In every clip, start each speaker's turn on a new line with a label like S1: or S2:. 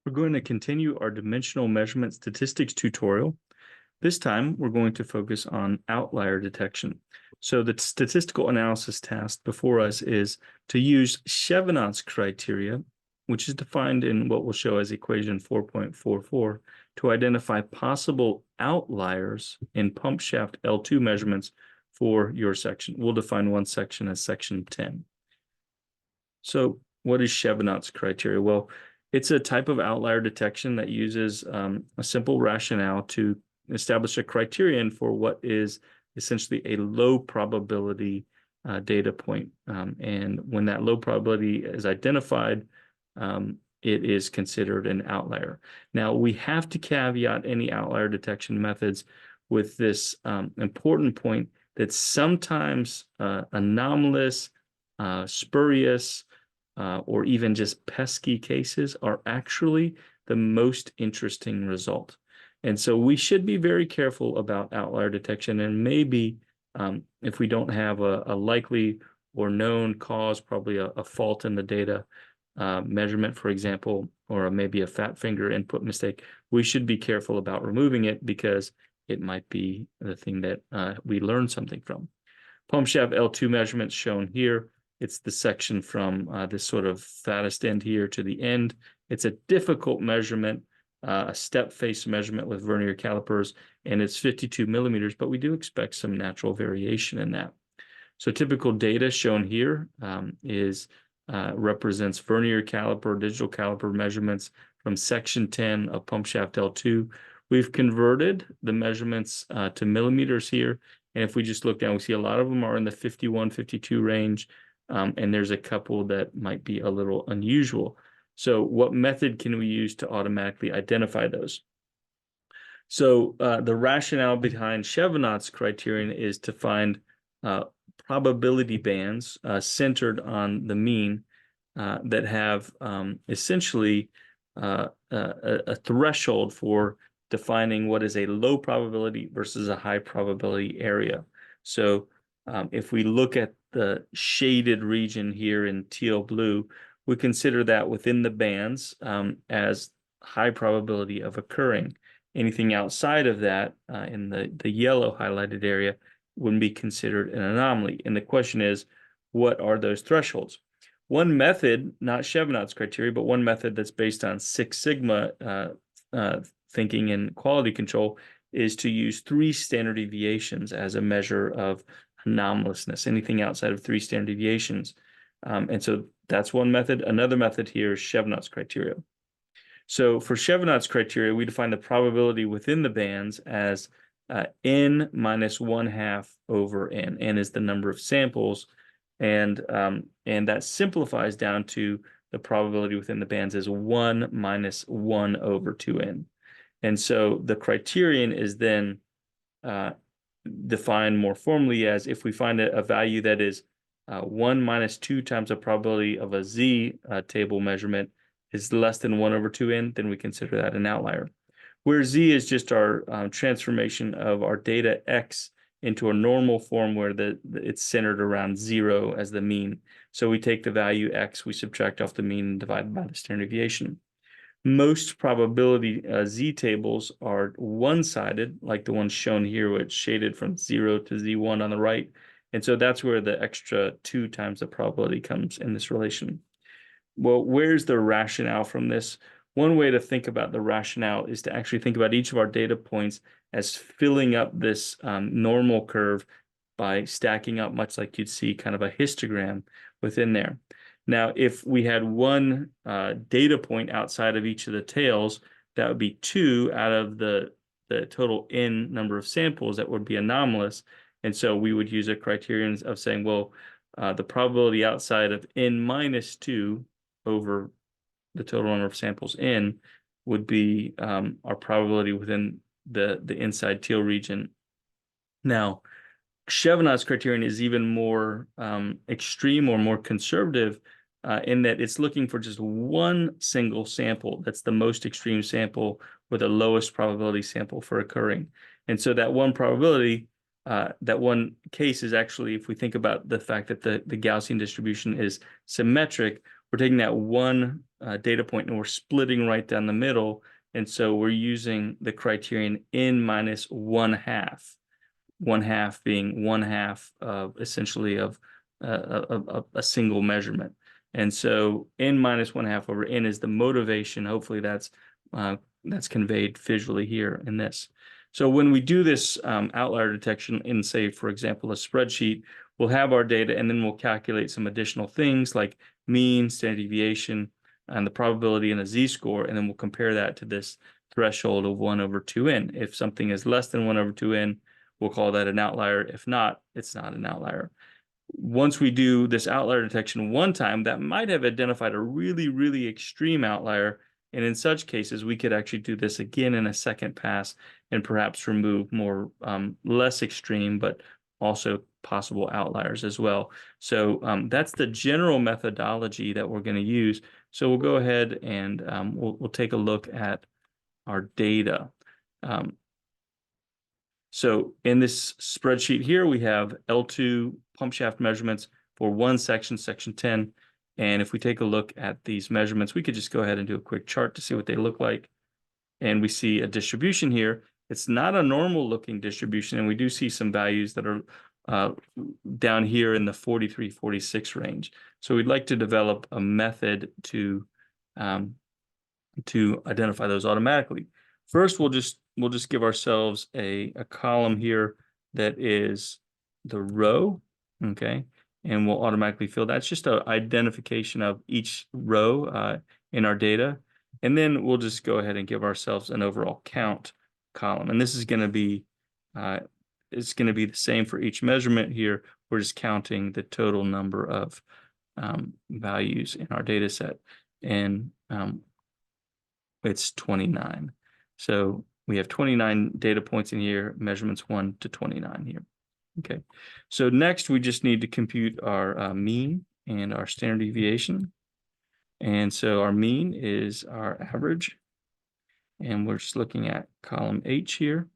S1: We're going to continue our dimensional measurement statistics tutorial. This time, we're going to focus on outlier detection. So the statistical analysis task before us is to use Chevanot's criteria, which is defined in what we'll show as equation 4.44, to identify possible outliers in pump shaft L2 measurements for your section. We'll define one section as section 10. So what is Chevanot's criteria? Well, it's a type of outlier detection that uses a simple rationale to establish a criterion for what is essentially a low probability data point. And when that low probability is identified, it is considered an outlier. Now, we have to caveat any outlier detection methods with this important point that sometimes anomalous, spurious, or even just pesky cases are actually the most interesting result. And so we should be very careful about outlier detection, and maybe if we don't have a likely or known cause, probably a fault in the data measurement, for example, or maybe a fat finger input mistake, we should be careful about removing it because it might be the thing that we learn something from. Pump shaft L2 measurements shown here. It's the section from this sort of fattest end here to the end. It's a difficult measurement, a step face measurement with vernier calipers, and it's 52 millimeters, but we do expect some natural variation in that. So typical data shown here represents vernier caliper, digital caliper measurements from section 10 of pump shaft L2. We've converted the measurements to millimeters here. And if we just look down, we see a lot of them are in the 51, 52 range. And there's a couple that might be a little unusual. So what method can we use to automatically identify those? So the rationale behind Chevanot's criterion is to find probability bands centered on the mean that have essentially a threshold for defining what is a low probability versus a high probability area. So if we look at the shaded region here in teal blue, we consider that within the bands as high probability of occurring. Anything outside of that in the yellow highlighted area wouldn't be considered an anomaly. And the question is, what are those thresholds? One method, not Chevanot's criteria, but one method that's based on Six Sigma thinking and quality control is to use 3 standard deviations as a measure of anomalousness, anything outside of 3 standard deviations. And so that's one method. Another method here is Chevanot's criteria. So for Chevanot's criteria, we define the probability within the bands as n minus 1/2 over n. N is the number of samples, and that simplifies down to the probability within the bands is 1 minus 1 over 2n. And so the criterion is then defined more formally as if we find a value that is 1 minus 2 times the probability of a z table measurement is less than 1 over 2n, then we consider that an outlier. Where z is just our transformation of our data x into a normal form where it's centered around 0 as the mean. So we take the value x, we subtract off the mean and divide by the standard deviation. Most probability z tables are one-sided, like the one shown here, where it's shaded from 0 to z1 on the right. And so that's where the extra 2 times the probability comes in this relation. Well, where's the rationale from this? One way to think about the rationale is to actually think about each of our data points as filling up this normal curve by stacking up, much like you'd see kind of a histogram within there. Now, if we had one data point outside of each of the tails, that would be 2 out of the total n number of samples that would be anomalous. And so we would use a criterion of saying, well, the probability outside of n minus 2 over the total number of samples n would be our probability within the inside teal region. Now, Chevanot's criterion is even more extreme or more conservative in that it's looking for just one single sample. That's the most extreme sample with the lowest probability sample for occurring. And so that one probability, that one case is actually, if we think about the fact that the Gaussian distribution is symmetric, we're taking that one data point and we're splitting right down the middle. And so we're using the criterion n minus 1/2, 1/2 being 1/2 of essentially of a single measurement. And so n minus 1/2 over n is the motivation. Hopefully that's conveyed visually here in this. So when we do this outlier detection in, say, for example, a spreadsheet, we'll have our data and then we'll calculate some additional things like mean, standard deviation, and the probability and a z-score, and then we'll compare that to this threshold of 1/2n. If something is less than 1/2n, we'll call that an outlier. If not, it's not an outlier. Once we do this outlier detection one time, that might have identified a really, really extreme outlier. And in such cases, we could actually do this again in a second pass and perhaps remove more less extreme, but also possible outliers as well. So that's the general methodology that we're going to use. So we'll go ahead and we'll take a look at our data. So in this spreadsheet here, we have L2 pump shaft measurements for one section, section 10. And if we take a look at these measurements, we could just go ahead and do a quick chart to see what they look like. And we see a distribution here. It's not a normal looking distribution, and we do see some values that are down here in the 43, 46 range. So we'd like to develop a method to identify those automatically. First, we'll just give ourselves a column here that is the row, okay? And we'll automatically fill that. It's just an identification of each row in our data. And then we'll just go ahead and give ourselves an overall count column. And this is going to be it's going to be the same for each measurement here. We're just counting the total number of values in our data set. And it's 29. So we have 29 data points in here, measurements 1 to 29 here. Okay. So next we just need to compute our mean and our standard deviation. And so our mean is our average. And we're just looking at column H here.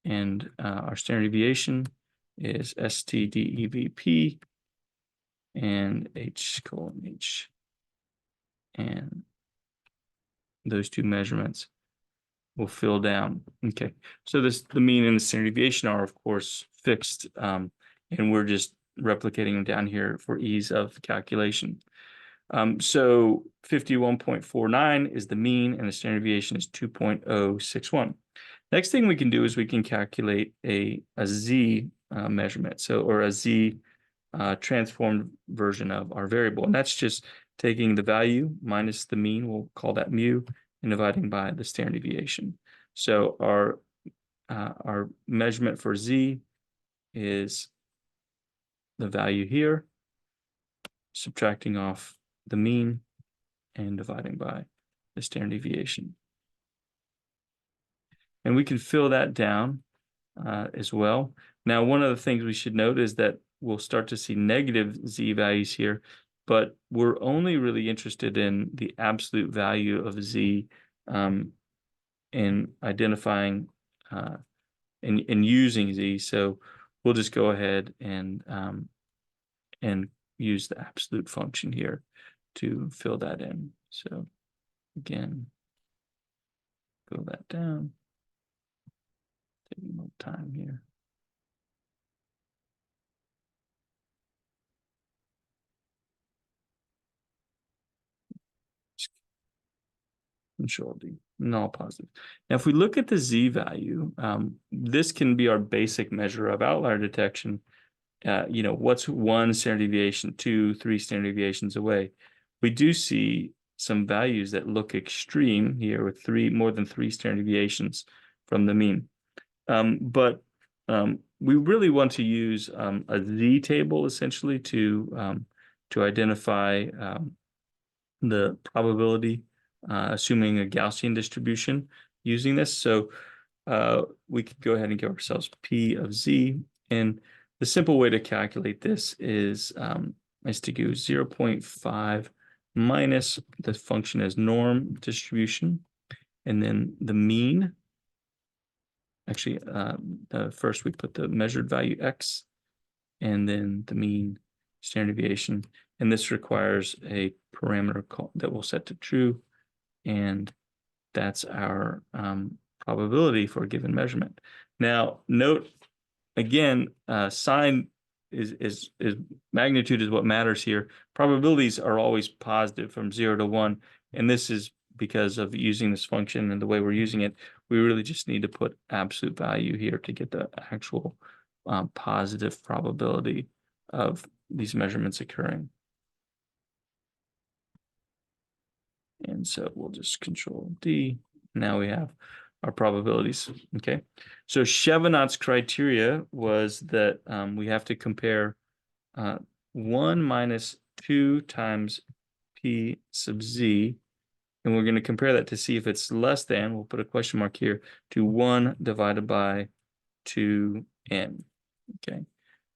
S1: And our standard deviation is STDEVP and H:H. And those two measurements will fill down. Okay, so the mean and the standard deviation are, of course, fixed, and we're just replicating them down here for ease of calculation. So 51.49 is the mean, and the standard deviation is 2.061. Next thing we can do is we can calculate a z measurement, or a z transformed version of our variable, and that's just taking the value minus the mean, we'll call that mu, and dividing by the standard deviation. So our measurement for z is the value here, subtracting off the mean and dividing by the standard deviation. And we can fill that down as well. Now, one of the things we should note is that we'll start to see negative z values here, but we're only really interested in the absolute value of z in identifying and using z. So we'll just go ahead and use the absolute function here to fill that in. So again, fill that down. Taking more time here. Control D, null positive. Now, if we look at the z value, this can be our basic measure of outlier detection. What's 1 standard deviation, 2, 3 standard deviations away? We do see some values that look extreme here with more than 3 standard deviations from the mean. But we really want to use a z table essentially to identify the probability, assuming a Gaussian distribution using this. So we could go ahead and give ourselves P of z. And the simple way to calculate this is to do 0.5 minus the function as norm distribution, and then the mean. Actually, first we put the measured value x, and then the mean, standard deviation, and this requires a parameter call that we'll set to true, and that's our probability for a given measurement. Now, note again, sign is magnitude is what matters here. Probabilities are always positive from 0 to 1, and this is because of using this function and the way we're using it. We really just need to put absolute value here to get the actual positive probability of these measurements occurring. And so we'll just Control D. Now we have our probabilities. Okay. So Chevanot's criteria was that we have to compare 1 minus 2 times P sub Z. And we're going to compare that to see if it's less than, we'll put a question mark here, to 1 divided by 2n. Okay.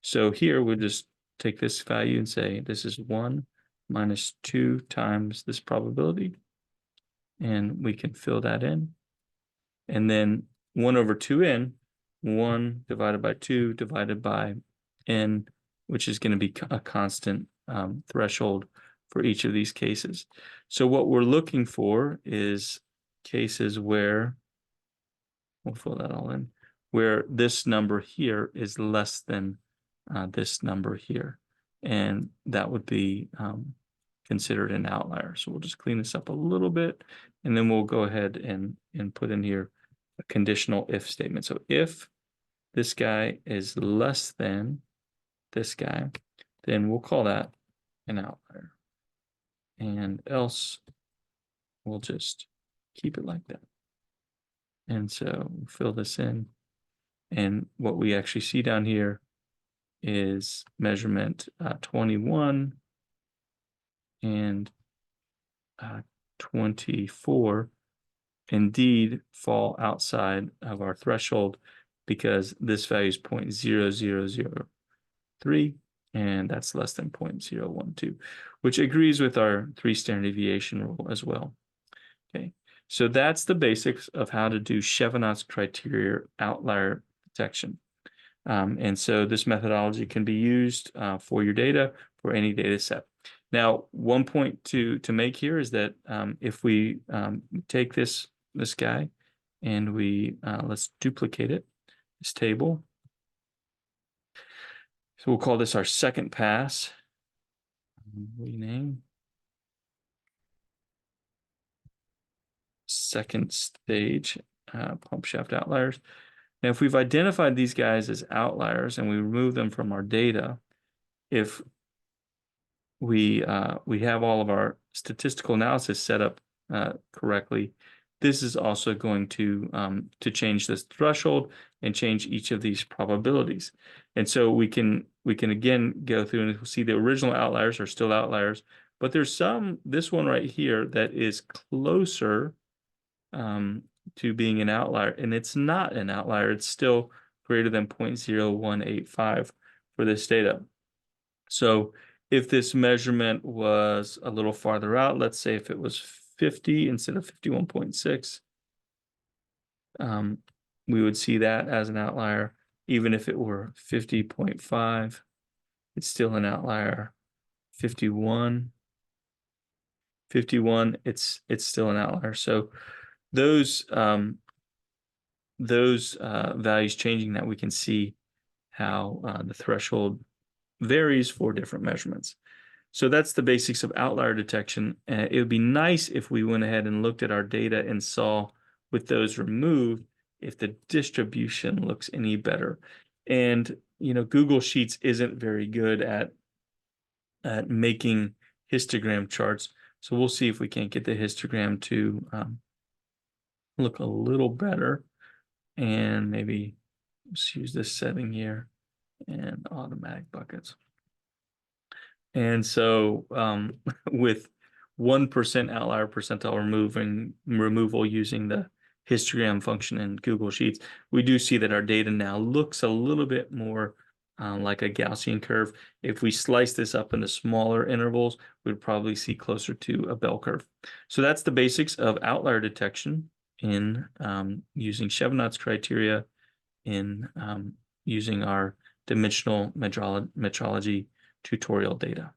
S1: So here we'll just take this value and say this is 1 minus 2 times this probability. And we can fill that in. And then 1 over 2n, 1 divided by 2 divided by n, which is going to be a constant threshold for each of these cases. So what we're looking for is cases where, we'll fill that all in, where this number here is less than this number here. And that would be considered an outlier. So we'll just clean this up a little bit, and then we'll go ahead and put in here a conditional if statement. So if this guy is less than this guy, then we'll call that an outlier. And else we'll just keep it like that. And so we'll fill this in. And what we actually see down here is measurement 21 and 24 indeed fall outside of our threshold because this value is 0.0003 and that's less than 0.012, which agrees with our 3 standard deviation rule as well. Okay, so that's the basics of how to do Chevanot's criteria outlier detection. And so this methodology can be used for your data for any data set. Now, one point to make here is that if we take this guy and we let's duplicate it, this table. So we'll call this our second pass. Rename. Second stage pump shaft outliers. Now, if we've identified these guys as outliers and we remove them from our data, if we have all of our statistical analysis set up correctly, this is also going to change this threshold and change each of these probabilities. And so we can again go through and see the original outliers are still outliers, but there's this one right here that is closer to being an outlier, and it's not an outlier. It's still greater than 0.0185 for this data. So if this measurement was a little farther out, let's say if it was 50 instead of 51.6, we would see that as an outlier. Even if it were 50.5, it's still an outlier. 51, it's still an outlier. So those values changing that, we can see how the threshold varies for different measurements. So that's the basics of outlier detection. It would be nice if we went ahead and looked at our data and saw with those removed if the distribution looks any better. And Google Sheets isn't very good at making histogram charts. So we'll see if we can't get the histogram to look a little better. And maybe let's use this setting here and automatic buckets. And so with 1% outlier percentile removal using the histogram function in Google Sheets, we do see that our data now looks a little bit more like a Gaussian curve. If we slice this up into smaller intervals, we'd probably see closer to a bell curve. So that's the basics of outlier detection in using Chevanot's criteria in using our dimensional metrology tutorial data.